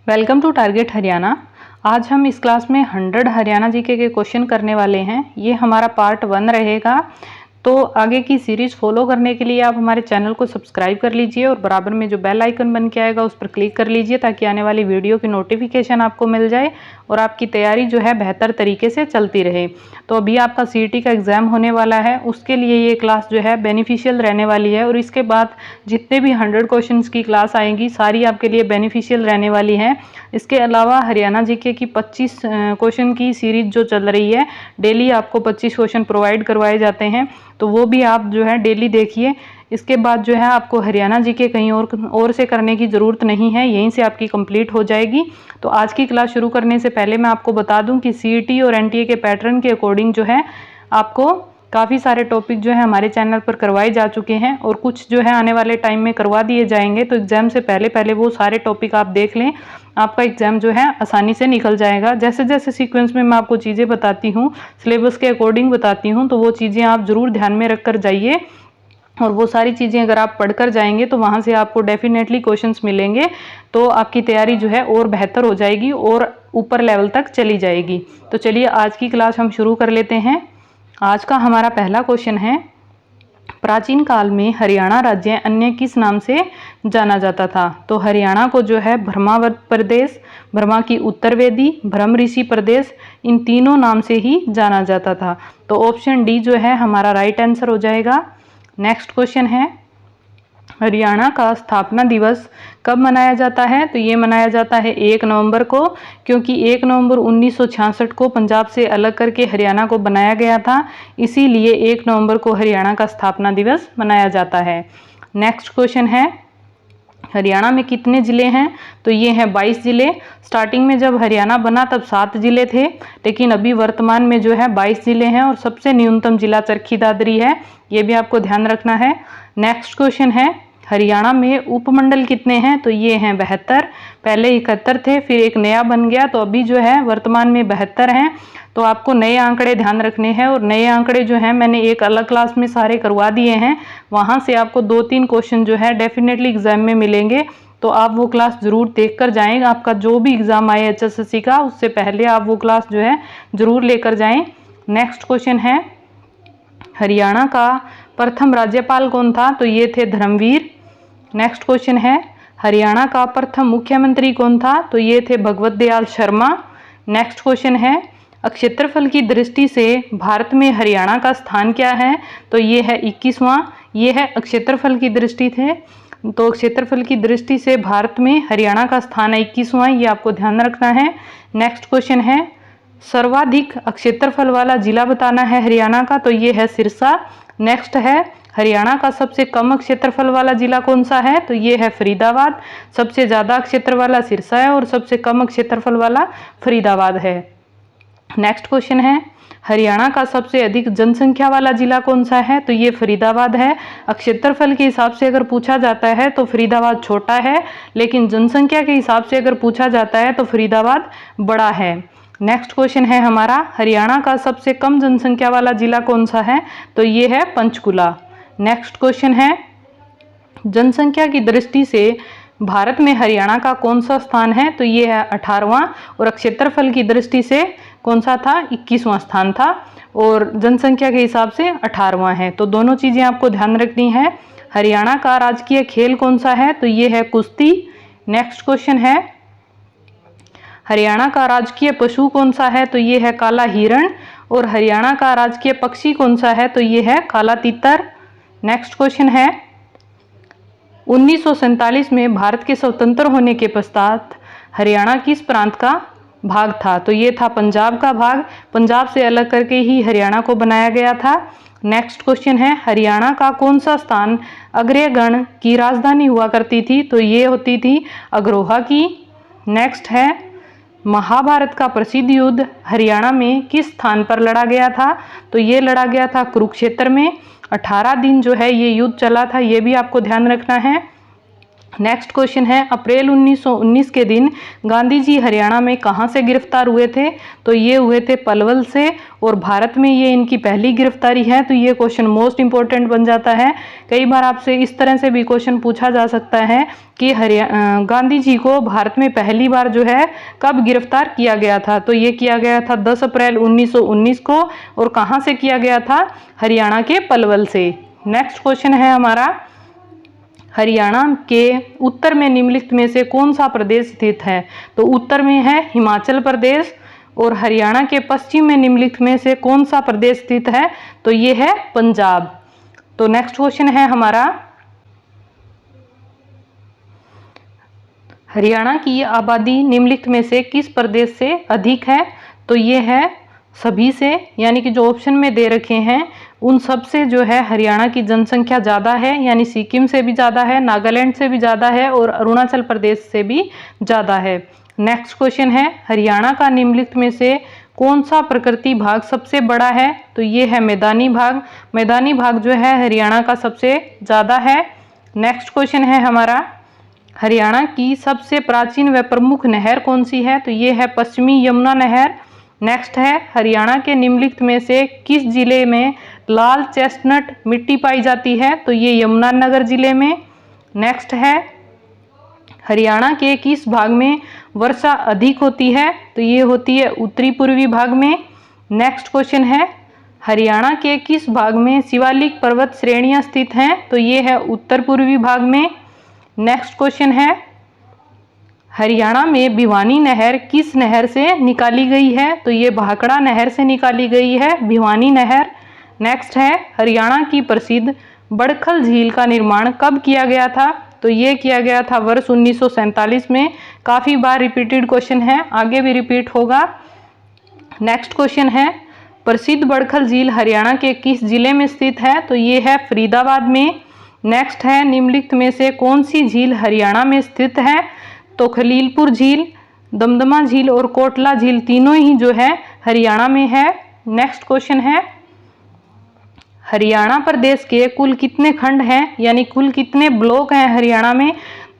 Welcome to target Haryana. आज हम इस क्लास में 100 हरियाणा जीके के क्वेश्चन करने वाले हैं। ये हमारा पार्ट 1 रहेगा। तो आगे की सीरीज फॉलो करने के लिए आप हमारे चैनल को सब्सक्राइब कर लीजिए और बराबर में जो बेल आइकन बन के आएगा उस पर क्लिक कर लीजिए ताकि आने वाली वीडियो की नोटिफिकेशन आपको मिल जाए और आपकी तैयारी जो है बेहतर तरीके से चलती रहे। तो अभी आपका सीईटी का एग्ज़ाम होने वाला है, उसके लिए ये क्लास जो है बेनिफिशियल रहने वाली है और इसके बाद जितने भी 100 क्वेश्चंस की क्लास आएंगी सारी आपके लिए बेनिफिशियल रहने वाली है। इसके अलावा हरियाणा जीके की 25 क्वेश्चन की सीरीज जो चल रही है, डेली आपको 25 क्वेश्चन प्रोवाइड करवाए जाते हैं, तो वो भी आप जो है डेली देखिए। इसके बाद जो है आपको हरियाणा जीके कहीं और से करने की ज़रूरत नहीं है, यहीं से आपकी कंप्लीट हो जाएगी। तो आज की क्लास शुरू करने से पहले मैं आपको बता दूं कि सीईटी और एनटीए के पैटर्न के अकॉर्डिंग जो है आपको काफ़ी सारे टॉपिक जो है हमारे चैनल पर करवाए जा चुके हैं और कुछ जो है आने वाले टाइम में करवा दिए जाएंगे। तो एग्ज़ाम से पहले पहले वो सारे टॉपिक आप देख लें, आपका एग्ज़ाम जो है आसानी से निकल जाएगा। जैसे जैसे सीक्वेंस में मैं आपको चीज़ें बताती हूँ, सिलेबस के अकॉर्डिंग बताती हूँ, तो वो चीज़ें आप ज़रूर ध्यान में रख कर जाइए और वो सारी चीज़ें अगर आप पढ़कर जाएंगे तो वहाँ से आपको डेफिनेटली क्वेश्चंस मिलेंगे। तो आपकी तैयारी जो है और बेहतर हो जाएगी और ऊपर लेवल तक चली जाएगी। तो चलिए आज की क्लास हम शुरू कर लेते हैं। आज का हमारा पहला क्वेश्चन है, प्राचीन काल में हरियाणा राज्य अन्य किस नाम से जाना जाता था? तो हरियाणा को जो है भ्रमावत प्रदेश, भ्रमा की उत्तरवेदी, भ्रम ऋषि प्रदेश, इन तीनों नाम से ही जाना जाता था। तो ऑप्शन डी जो है हमारा राइट आंसर हो जाएगा। नेक्स्ट क्वेश्चन है, हरियाणा का स्थापना दिवस कब मनाया जाता है? तो ये मनाया जाता है 1 नवंबर को, क्योंकि 1 नवंबर 1966 को पंजाब से अलग करके हरियाणा को बनाया गया था, इसीलिए 1 नवंबर को हरियाणा का स्थापना दिवस मनाया जाता है। नेक्स्ट क्वेश्चन है, हरियाणा में कितने ज़िले हैं? तो ये हैं 22 ज़िले। स्टार्टिंग में जब हरियाणा बना तब 7 ज़िले थे, लेकिन अभी वर्तमान में जो है 22 ज़िले हैं और सबसे न्यूनतम जिला चरखी दादरी है, ये भी आपको ध्यान रखना है। नेक्स्ट क्वेश्चन है, हरियाणा में उपमंडल कितने हैं? तो ये हैं 72। पहले 71 थे, फिर एक नया बन गया, तो अभी जो है वर्तमान में 72 हैं। तो आपको नए आंकड़े ध्यान रखने हैं और नए आंकड़े जो हैं मैंने एक अलग क्लास में सारे करवा दिए हैं, वहाँ से आपको 2-3 क्वेश्चन जो है डेफिनेटली एग्जाम में मिलेंगे। तो आप वो क्लास ज़रूर देख कर जाएँ। आपका जो भी एग्ज़ाम आए HSSC का, उससे पहले आप वो क्लास जो है ज़रूर लेकर जाएँ। नेक्स्ट क्वेश्चन है, हरियाणा का प्रथम राज्यपाल कौन था? तो ये थे धर्मवीर। नेक्स्ट क्वेश्चन है, हरियाणा का प्रथम मुख्यमंत्री कौन था? तो ये थे भगवत दयाल शर्मा। नेक्स्ट क्वेश्चन है, क्षेत्रफल की दृष्टि से भारत में हरियाणा का स्थान क्या है? तो ये है 21वां। ये है क्षेत्रफल की दृष्टि से, तो क्षेत्रफल की दृष्टि से भारत में हरियाणा का स्थान है 21वां, ये आपको ध्यान रखना है। नेक्स्ट क्वेश्चन है, सर्वाधिक क्षेत्रफल वाला जिला बताना है हरियाणा का, तो ये है सिरसा। नेक्स्ट है, हरियाणा का सबसे कम क्षेत्रफल वाला जिला कौन सा है? तो ये है फरीदाबाद। सबसे ज़्यादा क्षेत्र वाला सिरसा है और सबसे कम क्षेत्रफल वाला फरीदाबाद है। नेक्स्ट क्वेश्चन है, हरियाणा का सबसे अधिक जनसंख्या वाला जिला कौन सा है? तो ये फरीदाबाद है। क्षेत्रफल के हिसाब से अगर पूछा जाता है तो फरीदाबाद छोटा है, लेकिन जनसंख्या के हिसाब से अगर पूछा जाता है तो फरीदाबाद बड़ा है। नेक्स्ट क्वेश्चन है हमारा, हरियाणा का सबसे कम जनसंख्या वाला जिला कौन सा है? तो ये है पंचकुला। नेक्स्ट क्वेश्चन है, जनसंख्या की दृष्टि से भारत में हरियाणा का कौन सा स्थान है? तो ये है 18वां और क्षेत्रफल की दृष्टि से कौन सा था? 21वां स्थान था और जनसंख्या के हिसाब से 18वां है। तो दोनों चीज़ें आपको ध्यान रखनी है। हरियाणा का राजकीय खेल कौन सा है? तो ये है कुश्ती। नेक्स्ट क्वेश्चन है, हरियाणा का राजकीय पशु कौन सा है? तो ये है काला हिरण। और हरियाणा का राजकीय पक्षी कौन सा है? तो ये है काला तीतर। नेक्स्ट क्वेश्चन है, 1947 में भारत के स्वतंत्र होने के पश्चात हरियाणा किस प्रांत का भाग था? तो ये था पंजाब का भाग। पंजाब से अलग करके ही हरियाणा को बनाया गया था। नेक्स्ट क्वेश्चन है, हरियाणा का कौन सा स्थान अग्रगण की राजधानी हुआ करती थी? तो ये होती थी अग्रोहा की। नेक्स्ट है, महाभारत का प्रसिद्ध युद्ध हरियाणा में किस स्थान पर लड़ा गया था? तो ये लड़ा गया था कुरुक्षेत्र में। 18 दिन जो है ये युद्ध चला था, ये भी आपको ध्यान रखना है। नेक्स्ट क्वेश्चन है, अप्रैल 1919 के दिन गांधी जी हरियाणा में कहाँ से गिरफ्तार हुए थे? तो ये हुए थे पलवल से, और भारत में ये इनकी पहली गिरफ्तारी है। तो ये क्वेश्चन मोस्ट इंपॉर्टेंट बन जाता है। कई बार आपसे इस तरह से भी क्वेश्चन पूछा जा सकता है कि गांधी जी को भारत में पहली बार जो है कब गिरफ्तार किया गया था? तो ये किया गया था 10 अप्रैल 1919 को, और कहाँ से किया गया था? हरियाणा के पलवल से। नेक्स्ट क्वेश्चन है हमारा, हरियाणा के उत्तर में निम्नलिखित में से कौन सा प्रदेश स्थित है? तो उत्तर में है हिमाचल प्रदेश, और हरियाणा के पश्चिम में निम्नलिखित में से कौन सा प्रदेश स्थित है? तो ये है पंजाब। तो नेक्स्ट क्वेश्चन है हमारा, हरियाणा की आबादी निम्नलिखित में से किस प्रदेश से अधिक है? तो ये है सभी से, यानी कि जो ऑप्शन में दे रखे हैं उन सब से जो है हरियाणा की जनसंख्या ज़्यादा है, यानी सिक्किम से भी ज़्यादा है, नागालैंड से भी ज़्यादा है, और अरुणाचल प्रदेश से भी ज़्यादा है। नेक्स्ट क्वेश्चन है, हरियाणा का निम्नलिखित में से कौन सा प्रकृति भाग सबसे बड़ा है? तो ये है मैदानी भाग। मैदानी भाग जो है हरियाणा का सबसे ज़्यादा है। नेक्स्ट क्वेश्चन है हमारा, हरियाणा की सबसे प्राचीन व प्रमुख नहर कौन सी है? तो ये है पश्चिमी यमुना नहर। नेक्स्ट है, हरियाणा के निम्नलिखित में से किस जिले में लाल चेस्टनट मिट्टी पाई जाती है? तो ये यमुनानगर जिले में। नेक्स्ट है, हरियाणा के किस भाग में वर्षा अधिक होती है? तो ये होती है उत्तरी पूर्वी भाग में। नेक्स्ट क्वेश्चन है, हरियाणा के किस भाग में शिवालिक पर्वत श्रेणियां स्थित हैं? तो ये है उत्तर पूर्वी भाग में। नेक्स्ट क्वेश्चन है, हरियाणा में भिवानी नहर किस नहर से निकाली गई है? तो ये भाखड़ा नहर से निकाली गई है भिवानी नहर। नेक्स्ट है, हरियाणा की प्रसिद्ध बड़खल झील का निर्माण कब किया गया था? तो ये किया गया था वर्ष 1947 में। काफ़ी बार रिपीटेड क्वेश्चन है, आगे भी रिपीट होगा। नेक्स्ट क्वेश्चन है, प्रसिद्ध बड़खल झील हरियाणा के किस जिले में स्थित है? तो ये है फरीदाबाद में। नेक्स्ट है, निम्नलिखित में से कौन सी झील हरियाणा में स्थित है? तो खलीलपुर झील, दमदमा झील और कोटला झील तीनों ही जो है हरियाणा में है। नेक्स्ट क्वेश्चन है, हरियाणा प्रदेश के कुल कितने खंड हैं, यानी कुल कितने ब्लॉक हैं हरियाणा में?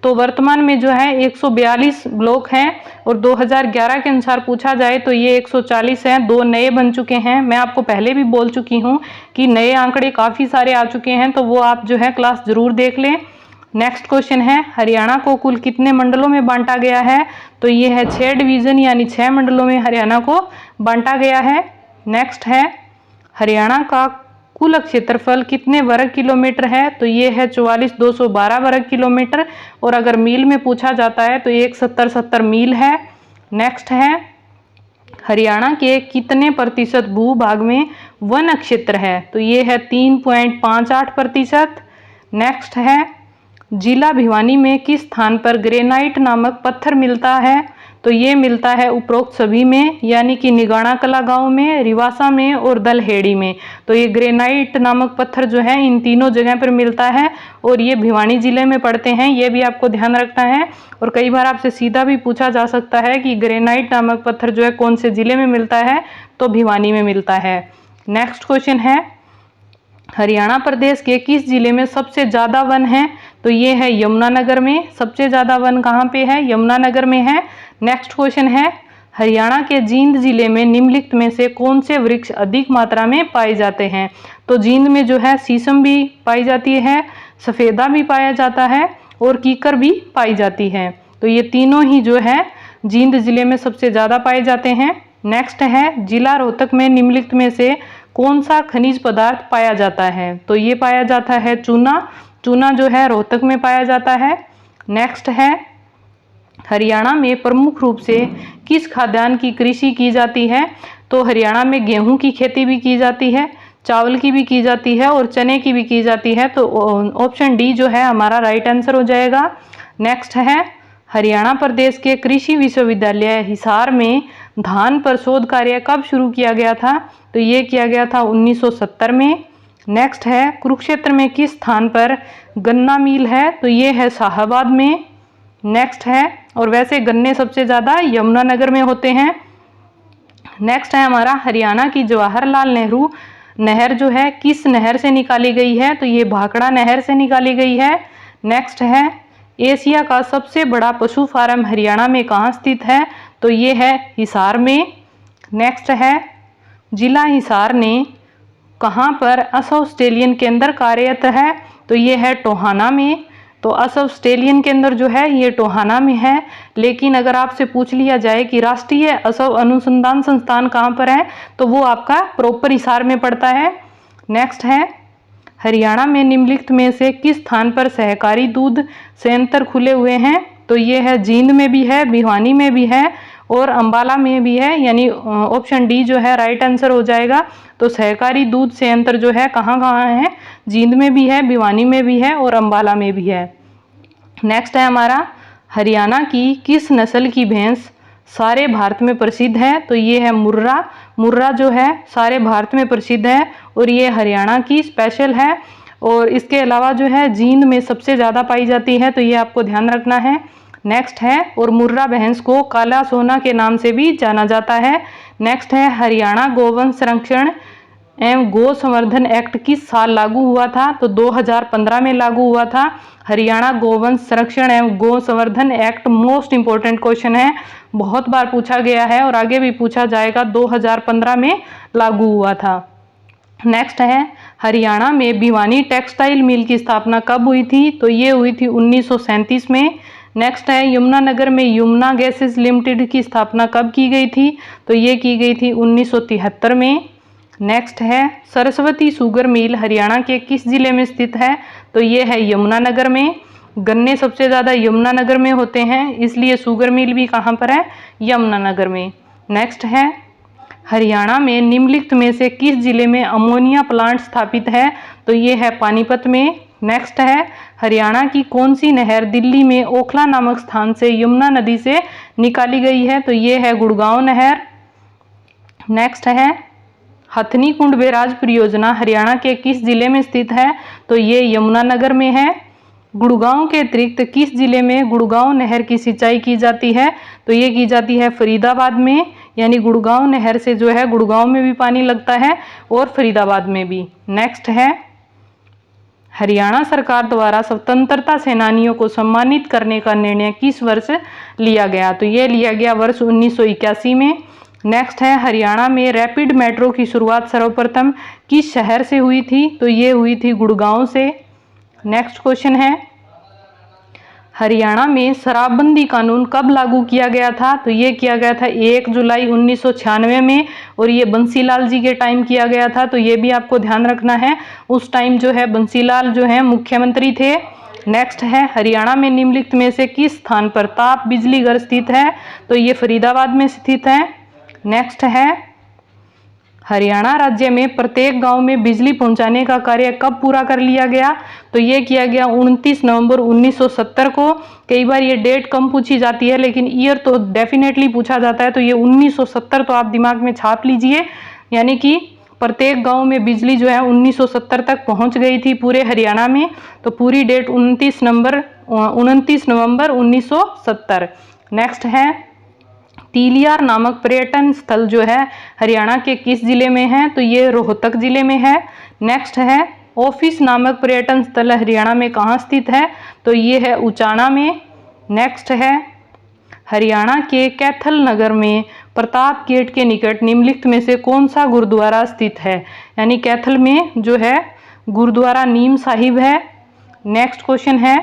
तो वर्तमान में जो है 142 ब्लॉक हैं, और 2011 के अनुसार पूछा जाए तो ये 140 हैं। 2 नए बन चुके हैं। मैं आपको पहले भी बोल चुकी हूँ कि नए आंकड़े काफ़ी सारे आ चुके हैं, तो वो आप जो है क्लास ज़रूर देख लें। नेक्स्ट क्वेश्चन है, हरियाणा को कुल कितने मंडलों में बांटा गया है? तो ये है 6 डिवीज़न, यानी 6 मंडलों में हरियाणा को बांटा गया है। नेक्स्ट है, हरियाणा का कुल क्षेत्रफल कितने वर्ग किलोमीटर है? तो ये है 44,212 वर्ग किलोमीटर, और अगर मील में पूछा जाता है तो 170 मील है। नेक्स्ट है, हरियाणा के कितने प्रतिशत भूभाग में वन क्षेत्र है? तो ये है 3.58%। नेक्स्ट है, जिला भिवानी में किस स्थान पर ग्रेनाइट नामक पत्थर मिलता है? तो ये मिलता है उपरोक्त सभी में, यानी कि निगाणा कला गांव में, रिवासा में और दलहेड़ी में। तो ये ग्रेनाइट नामक पत्थर जो है इन तीनों जगह पर मिलता है, और ये भिवानी जिले में पड़ते हैं। ये भी आपको ध्यान रखना है। और कई बार आपसे सीधा भी पूछा जा सकता है कि ग्रेनाइट नामक पत्थर जो है कौन से जिले में मिलता है? तो भिवानी में मिलता है। नेक्स्ट क्वेश्चन है, हरियाणा प्रदेश के किस जिले में सबसे ज़्यादा वन है? तो ये है यमुनानगर में। सबसे ज़्यादा वन कहाँ पे है? यमुनानगर में है। नेक्स्ट क्वेश्चन है, हरियाणा के जींद जिले में निम्नलिखित में से कौन से वृक्ष अधिक मात्रा में पाए जाते हैं? तो जींद में जो है शीशम भी पाई जाती है, सफ़ेदा भी पाया जाता है, और कीकर भी पाई जाती है। तो ये तीनों ही जो है जींद जिले में सबसे ज़्यादा पाए जाते हैं। नेक्स्ट है, जिला रोहतक में निम्नलिखित में से कौन सा खनिज पदार्थ पाया जाता है? तो ये पाया जाता है चूना। चूना जो है रोहतक में पाया जाता है। नेक्स्ट है, हरियाणा में प्रमुख रूप से किस खाद्यान्न की कृषि की जाती है? तो हरियाणा में गेहूं की खेती भी की जाती है, चावल की भी की जाती है, और चने की भी की जाती है। तो ऑप्शन डी जो है हमारा राइट आंसर हो जाएगा। नेक्स्ट है, हरियाणा प्रदेश के कृषि विश्वविद्यालय हिसार में धान पर शोध कार्य कब शुरू किया गया था? तो ये किया गया था 1970 में। नेक्स्ट है, कुरुक्षेत्र में किस स्थान पर गन्ना मिल है? तो ये है शाहाबाद में। नेक्स्ट है, और वैसे गन्ने सबसे ज़्यादा यमुनानगर में होते हैं। नेक्स्ट है हमारा, हरियाणा की जवाहरलाल नेहरू नहर जो है किस नहर से निकाली गई है? तो ये भाखड़ा नहर से निकाली गई है। नेक्स्ट है, एशिया का सबसे बड़ा पशु फार्म हरियाणा में कहाँ स्थित है? तो ये है हिसार में। नेक्स्ट है, जिला हिसार ने कहाँ पर असव स्टेलियन केंद्र कार्यरत है? तो ये है टोहाना में। तो असव स्टेलियन केंद्र जो है ये टोहाना में है। लेकिन अगर आपसे पूछ लिया जाए कि राष्ट्रीय असव अनुसंधान संस्थान कहाँ पर है, तो वो आपका प्रॉपर हिसार में पड़ता है। नेक्स्ट है, हरियाणा में निम्नलिखित में से किस स्थान पर सहकारी दूध संयंत्र खुले हुए हैं? तो ये है जींद में भी है, भिवानी में भी है और अंबाला में भी है, यानी ऑप्शन डी जो है राइट आंसर हो जाएगा। तो सहकारी दूध संयंत्र जो है कहाँ कहाँ है? जींद में भी है, भिवानी में भी है और अंबाला में भी है। नेक्स्ट है हमारा, हरियाणा की किस नस्ल की भैंस सारे भारत में प्रसिद्ध है? तो ये है मुर्रा। मुर्रा जो है सारे भारत में प्रसिद्ध है और ये हरियाणा की स्पेशल है। और इसके अलावा जो है जींद में सबसे ज़्यादा पाई जाती है, तो ये आपको ध्यान रखना है। नेक्स्ट है, और मुर्रा भैंस को काला सोना के नाम से भी जाना जाता है। नेक्स्ट है, हरियाणा गोवंश संरक्षण एवं गो संवर्धन एक्ट किस साल लागू हुआ था? तो 2015 में लागू हुआ था। हरियाणा गोवंश संरक्षण एवं गो संवर्धन एक्ट मोस्ट इंपॉर्टेंट क्वेश्चन है, बहुत बार पूछा गया है और आगे भी पूछा जाएगा। 2015 में लागू हुआ था। नेक्स्ट है, हरियाणा में भिवानी टेक्सटाइल मिल की स्थापना कब हुई थी? तो ये हुई थी 1937 में। नेक्स्ट है, यमुनानगर में यमुना गैसेस लिमिटेड की स्थापना कब की गई थी? तो ये की गई थी 1973 में। नेक्स्ट है, सरस्वती शुगर मिल हरियाणा के किस जिले में स्थित है? तो ये है यमुनानगर में। गन्ने सबसे ज़्यादा यमुनानगर में होते हैं, इसलिए शुगर मिल भी कहाँ पर है? यमुनानगर में। नेक्स्ट है, हरियाणा में निम्नलिखित में से किस जिले में अमोनिया प्लांट स्थापित है? तो ये है पानीपत में। नेक्स्ट है, हरियाणा की कौन सी नहर दिल्ली में ओखला नामक स्थान से यमुना नदी से निकाली गई है? तो ये है गुड़गांव नहर। नेक्स्ट है, हथनी कुंड बैराज परियोजना हरियाणा के किस जिले में स्थित है? तो ये यमुनानगर में है। गुड़गांव के अतिरिक्त किस जिले में गुड़गांव नहर की सिंचाई की जाती है? तो ये की जाती है फरीदाबाद में, यानी गुड़गांव नहर से जो है गुड़गांव में भी पानी लगता है और फरीदाबाद में भी। नेक्स्ट है, हरियाणा सरकार द्वारा स्वतंत्रता सेनानियों को सम्मानित करने का निर्णय किस वर्ष लिया गया? तो ये लिया गया वर्ष 1981 में। नेक्स्ट है, हरियाणा में रैपिड मेट्रो की शुरुआत सर्वप्रथम किस शहर से हुई थी? तो ये हुई थी गुड़गांव से। नेक्स्ट क्वेश्चन है, हरियाणा में शराबबंदी कानून कब लागू किया गया था? तो ये किया गया था 1 जुलाई 1996 में और ये बंसीलाल जी के टाइम किया गया था। तो ये भी आपको ध्यान रखना है, उस टाइम जो है बंसीलाल जो है मुख्यमंत्री थे। नेक्स्ट है, हरियाणा में निम्नलिखित में से किस स्थान पर ताप बिजली घर स्थित है? तो ये फरीदाबाद में स्थित है। नेक्स्ट है, हरियाणा राज्य में प्रत्येक गांव में बिजली पहुंचाने का कार्य कब पूरा कर लिया गया? तो ये किया गया 29 नवंबर 1970 को। कई बार ये डेट कम पूछी जाती है लेकिन ईयर तो डेफिनेटली पूछा जाता है, तो ये 1970 तो आप दिमाग में छाप लीजिए, यानी कि प्रत्येक गांव में बिजली जो है 1970 तक पहुंच गई थी पूरे हरियाणा में। तो पूरी डेट 29 नवंबर 1970। नेक्स्ट है, तीलियार नामक पर्यटन स्थल जो है हरियाणा के किस जिले में है? तो ये रोहतक जिले में है। नेक्स्ट है, ऑफिस नामक पर्यटन स्थल हरियाणा में कहाँ स्थित है? तो ये है उचाना में। नेक्स्ट है, हरियाणा के कैथल नगर में प्रताप गेट के निकट निम्नलिखित में से कौन सा गुरुद्वारा स्थित है? यानी कैथल में जो है गुरुद्वारा नीम साहिब है। नेक्स्ट क्वेश्चन है,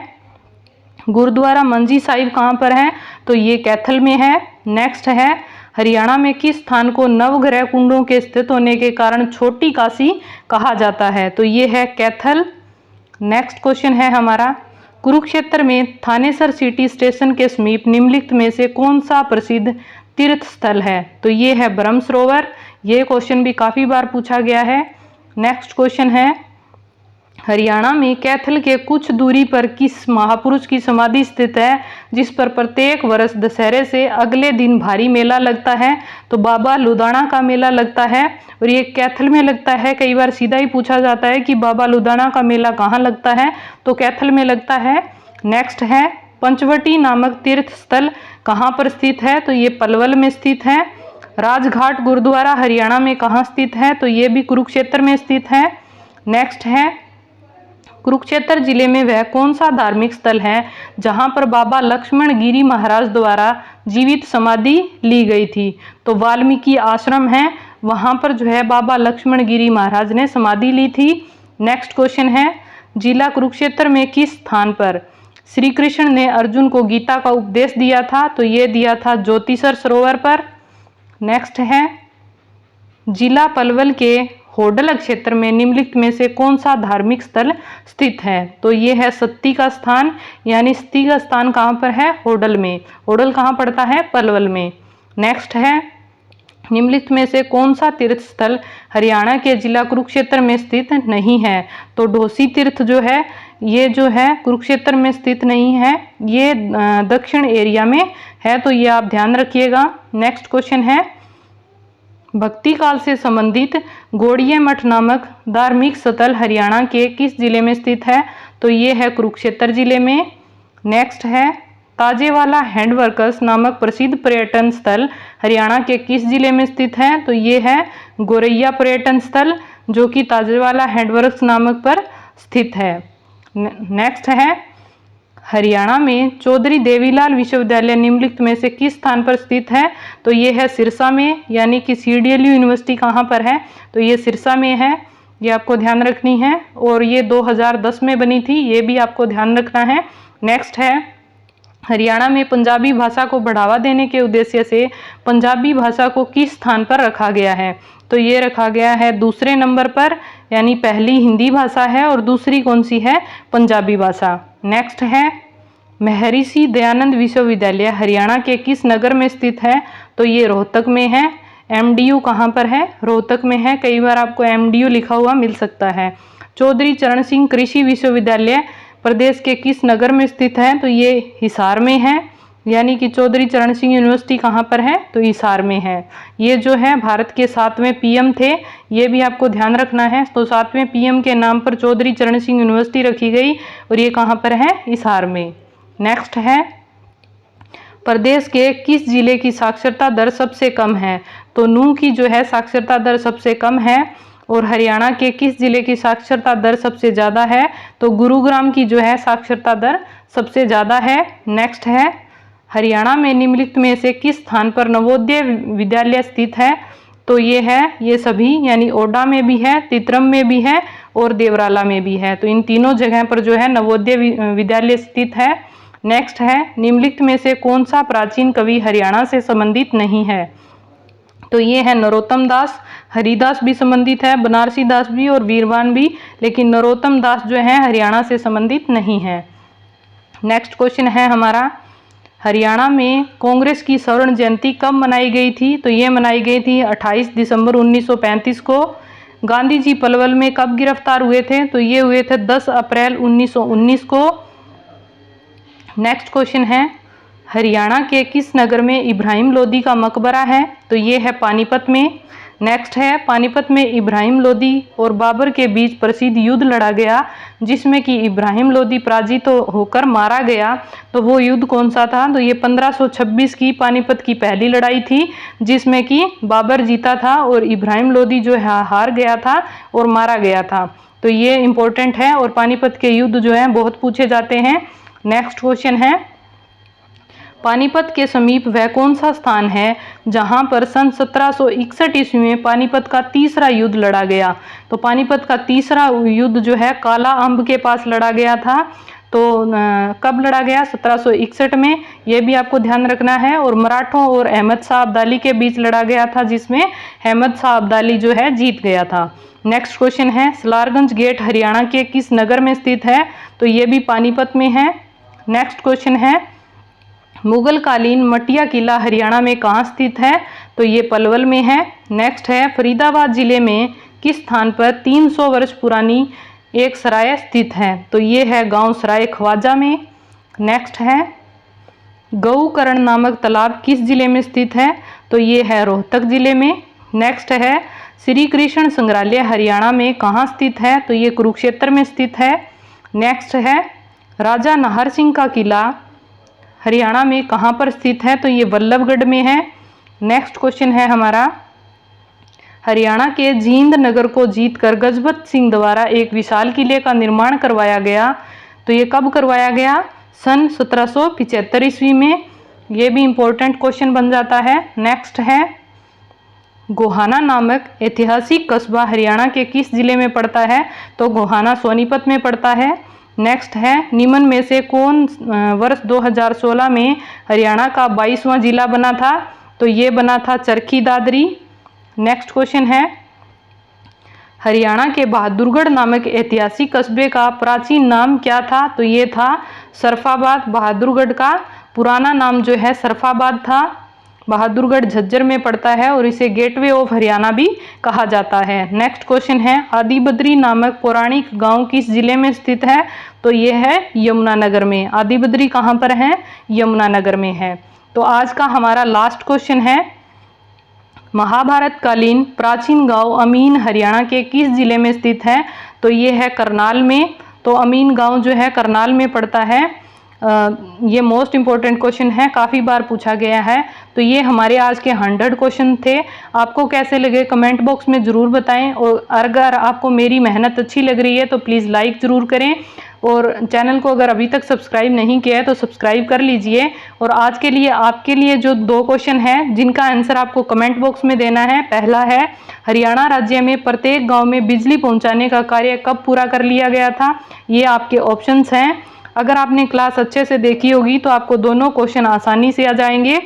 गुरुद्वारा मंजी साहिब कहाँ पर है? तो ये कैथल में है। नेक्स्ट है, हरियाणा में किस स्थान को नवग्रह कुंडों के स्थित होने के कारण छोटी काशी कहा जाता है? तो ये है कैथल। नेक्स्ट क्वेश्चन है हमारा, कुरुक्षेत्र में थानेसर सिटी स्टेशन के समीप निम्नलिखित में से कौन सा प्रसिद्ध तीर्थ स्थल है? तो ये है ब्रह्म सरोवर। ये क्वेश्चन भी काफ़ी बार पूछा गया है। नेक्स्ट क्वेश्चन है, हरियाणा में कैथल के कुछ दूरी पर किस महापुरुष की समाधि स्थित है जिस पर प्रत्येक वर्ष दशहरे से अगले दिन भारी मेला लगता है? तो बाबा लुदाना का मेला लगता है और ये कैथल में लगता है। कई बार सीधा ही पूछा जाता है कि बाबा लुदाना का मेला कहाँ लगता है? तो कैथल में लगता है। नेक्स्ट है, पंचवटी नामक तीर्थ स्थल कहाँ पर स्थित है? तो ये पलवल में स्थित है। राजघाट गुरुद्वारा हरियाणा में कहाँ स्थित है? तो ये भी कुरुक्षेत्र में स्थित है। नेक्स्ट है, कुरुक्षेत्र जिले में वह कौन सा धार्मिक स्थल है जहां पर बाबा लक्ष्मण गिरी महाराज द्वारा जीवित समाधि ली गई थी? तो वाल्मीकि आश्रम है, वहां पर जो है बाबा लक्ष्मण गिरी महाराज ने समाधि ली थी। नेक्स्ट क्वेश्चन है, जिला कुरुक्षेत्र में किस स्थान पर श्री कृष्ण ने अर्जुन को गीता का उपदेश दिया था? तो ये दिया था ज्योतिसर सरोवर पर। नेक्स्ट है, जिला पलवल के होडल क्षेत्र में निम्नलिखित में से कौन सा धार्मिक स्थल स्थित है? तो ये है सती का स्थान, यानी सती का स्थान कहाँ पर है? होडल में। होडल कहाँ पड़ता है? पलवल में। नेक्स्ट है, निम्नलिखित में से कौन सा तीर्थ स्थल हरियाणा के जिला कुरुक्षेत्र में स्थित नहीं है? तो ढोसी तीर्थ जो है ये जो है कुरुक्षेत्र में स्थित नहीं है, ये दक्षिण एरिया में है, तो ये आप ध्यान रखिएगा। नेक्स्ट क्वेश्चन है, भक्ति काल से संबंधित गौड़िया मठ नामक धार्मिक स्थल हरियाणा के किस जिले में स्थित है? तो ये है कुरुक्षेत्र जिले में। नेक्स्ट है, ताजेवाला हैंडवर्कर्स नामक प्रसिद्ध पर्यटन स्थल हरियाणा के किस जिले में स्थित है? तो ये है गोरैया पर्यटन स्थल, जो कि ताजेवाला हैंडवर्क्स नामक पर स्थित है। नेक्स्ट है, हरियाणा में चौधरी देवीलाल विश्वविद्यालय निम्नलिखित में से किस स्थान पर स्थित है? तो ये है सिरसा में, यानी कि CDLU यूनिवर्सिटी कहाँ पर है? तो ये सिरसा में है, ये आपको ध्यान रखनी है। और ये 2010 में बनी थी, ये भी आपको ध्यान रखना है। नेक्स्ट है, हरियाणा में पंजाबी भाषा को बढ़ावा देने के उद्देश्य से पंजाबी भाषा को किस स्थान पर रखा गया है? तो ये रखा गया है दूसरे नंबर पर, यानी पहली हिंदी भाषा है और दूसरी कौन सी है? पंजाबी भाषा। नेक्स्ट है, महर्षि दयानंद विश्वविद्यालय हरियाणा के किस नगर में स्थित है? तो ये रोहतक में है। MDU कहाँ पर है? रोहतक में है, कई बार आपको MDU लिखा हुआ मिल सकता है। चौधरी चरण सिंह कृषि विश्वविद्यालय प्रदेश के किस नगर में स्थित है? तो ये हिसार में है, यानी कि चौधरी चरण सिंह यूनिवर्सिटी कहाँ पर है? तो हिसार में है। ये जो है भारत के 7वें PM थे, ये भी आपको ध्यान रखना है। तो 7वें PM के नाम पर चौधरी चरण सिंह यूनिवर्सिटी रखी गई और ये कहाँ पर है? हिसार में। नेक्स्ट है, प्रदेश के किस जिले की साक्षरता दर सबसे कम है? तो नूंह की जो है साक्षरता दर सबसे कम है। और हरियाणा के किस जिले की साक्षरता दर सबसे ज़्यादा है? तो गुरुग्राम की जो है साक्षरता दर सबसे ज़्यादा है। नेक्स्ट है, हरियाणा में निम्नलिखित में से किस स्थान पर नवोदय विद्यालय स्थित है? तो ये है, ये सभी, यानी ओडा में भी है, तितरम में भी है और देवराला में भी है। तो इन तीनों जगह पर जो है नवोदय विद्यालय स्थित है। नेक्स्ट है, निम्नलिखित में से कौन सा प्राचीन कवि हरियाणा से संबंधित नहीं है? तो ये है नरोत्तम दास। हरिदास भी संबंधित है, बनारसी दास भी और वीरवान भी, लेकिन नरोत्तम दास जो है हरियाणा से संबंधित नहीं है। नेक्स्ट क्वेश्चन है हमारा, हरियाणा में कांग्रेस की स्वर्ण जयंती कब मनाई गई थी? तो ये मनाई गई थी 28 दिसंबर 1935 को। गांधी जी पलवल में कब गिरफ्तार हुए थे? तो ये हुए थे 10 अप्रैल 1919 को। नेक्स्ट क्वेश्चन है, हरियाणा के किस नगर में इब्राहिम लोदी का मकबरा है? तो ये है पानीपत में। नेक्स्ट है, पानीपत में इब्राहिम लोदी और बाबर के बीच प्रसिद्ध युद्ध लड़ा गया, जिसमें कि इब्राहिम लोदी पराजित होकर मारा गया। तो वो युद्ध कौन सा था? तो ये 1526 की पानीपत की पहली लड़ाई थी, जिसमें कि बाबर जीता था और इब्राहिम लोदी जो है हार गया था और मारा गया था। तो ये इम्पोर्टेंट है और पानीपत के युद्ध जो है बहुत पूछे जाते हैं। नेक्स्ट क्वेश्चन है, पानीपत के समीप वह कौन सा स्थान है जहां पर सन 1761 ईस्वी में पानीपत का तीसरा युद्ध लड़ा गया? तो पानीपत का तीसरा युद्ध जो है काला अम्ब के पास लड़ा गया था। तो कब लड़ा गया? 1761 में, ये भी आपको ध्यान रखना है। और मराठों और अहमद शाह अब्दाली के बीच लड़ा गया था, जिसमें अहमद शाह अब्दाली जो है जीत गया था। नेक्स्ट क्वेश्चन है, सलारगंज गेट हरियाणा के किस नगर में स्थित है? तो ये भी पानीपत में है। नेक्स्ट क्वेश्चन है, मुगलकालीन मटिया किला हरियाणा में कहाँ स्थित है? तो ये पलवल में है। नेक्स्ट है, फरीदाबाद जिले में किस स्थान पर 300 वर्ष पुरानी एक सराय स्थित है? तो ये है गांव सराय ख्वाजा में। नेक्स्ट है, गौकर्ण नामक तालाब किस जिले में स्थित है? तो ये है रोहतक जिले में। नेक्स्ट है, श्री कृष्ण संग्रहालय हरियाणा में कहाँ स्थित है? तो ये कुरुक्षेत्र में स्थित है। नेक्स्ट है, राजा नाहर सिंह का किला हरियाणा में कहाँ पर स्थित है? तो ये वल्लभगढ़ में है। नेक्स्ट क्वेश्चन है हमारा, हरियाणा के जींद नगर को जीतकर गजपत सिंह द्वारा एक विशाल किले का निर्माण करवाया गया। तो ये कब करवाया गया? सन 1775 ईस्वी में। ये भी इंपॉर्टेंट क्वेश्चन बन जाता है। नेक्स्ट है, गोहाना नामक ऐतिहासिक कस्बा हरियाणा के किस जिले में पड़ता है? तो गोहाना सोनीपत में पड़ता है। नेक्स्ट है, निम्न में से कौन वर्ष 2016 में हरियाणा का 22वां जिला बना था? तो ये बना था चरखी दादरी। नेक्स्ट क्वेश्चन है, हरियाणा के बहादुरगढ़ नामक ऐतिहासिक कस्बे का प्राचीन नाम क्या था? तो ये था सरफाबाद। बहादुरगढ़ का पुराना नाम जो है सरफाबाद था। बहादुरगढ़ झज्जर में पड़ता है और इसे गेटवे ऑफ हरियाणा भी कहा जाता है। नेक्स्ट क्वेश्चन है, आदिबद्री नामक पौराणिक गांव किस जिले में स्थित है? तो ये है यमुनानगर में। आदिबद्री कहाँ पर है? यमुनानगर में है। तो आज का हमारा लास्ट क्वेश्चन है, महाभारत कालीन प्राचीन गांव अमीन हरियाणा के किस जिले में स्थित है? तो ये है करनाल में। तो अमीन गांव जो है करनाल में पड़ता है। ये मोस्ट इम्पोर्टेंट क्वेश्चन है, काफ़ी बार पूछा गया है। तो ये हमारे आज के 100 क्वेश्चन थे। आपको कैसे लगे कमेंट बॉक्स में ज़रूर बताएं, और अगर आपको मेरी मेहनत अच्छी लग रही है तो प्लीज़ लाइक ज़रूर करें, और चैनल को अगर अभी तक सब्सक्राइब नहीं किया है तो सब्सक्राइब कर लीजिए। और आज के लिए आपके लिए जो 2 क्वेश्चन हैं जिनका आंसर आपको कमेंट बॉक्स में देना है। पहला है, हरियाणा राज्य में प्रत्येक गाँव में बिजली पहुँचाने का कार्य कब पूरा कर लिया गया था? ये आपके ऑप्शंस हैं। अगर आपने क्लास अच्छे से देखी होगी तो आपको दोनों क्वेश्चन आसानी से आ जाएंगे।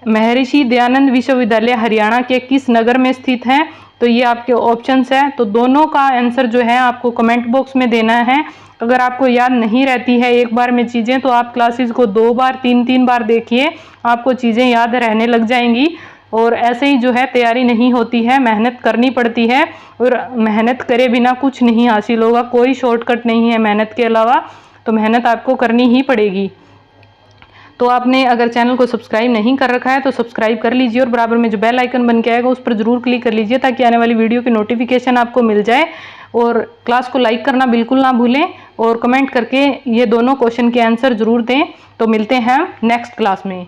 महर्षि दयानंद विश्वविद्यालय हरियाणा के किस नगर में स्थित है? तो ये आपके ऑप्शंस हैं। तो दोनों का आंसर जो है आपको कमेंट बॉक्स में देना है। अगर आपको याद नहीं रहती है एक बार में चीज़ें तो आप क्लासेस को 2 बार 3 बार देखिए, आपको चीज़ें याद रहने लग जाएंगी। और ऐसे ही जो है तैयारी नहीं होती है, मेहनत करनी पड़ती है, और मेहनत करे बिना कुछ नहीं हासिल होगा। कोई शॉर्टकट नहीं है मेहनत के अलावा, तो मेहनत आपको करनी ही पड़ेगी। तो आपने अगर चैनल को सब्सक्राइब नहीं कर रखा है तो सब्सक्राइब कर लीजिए, और बराबर में जो बेल आइकन बन के आएगा उस पर जरूर क्लिक कर लीजिए ताकि आने वाली वीडियो की नोटिफिकेशन आपको मिल जाए। और क्लास को लाइक करना बिल्कुल ना भूलें, और कमेंट करके ये दोनों क्वेश्चन के आंसर जरूर दें। तो मिलते हैं नेक्स्ट क्लास में।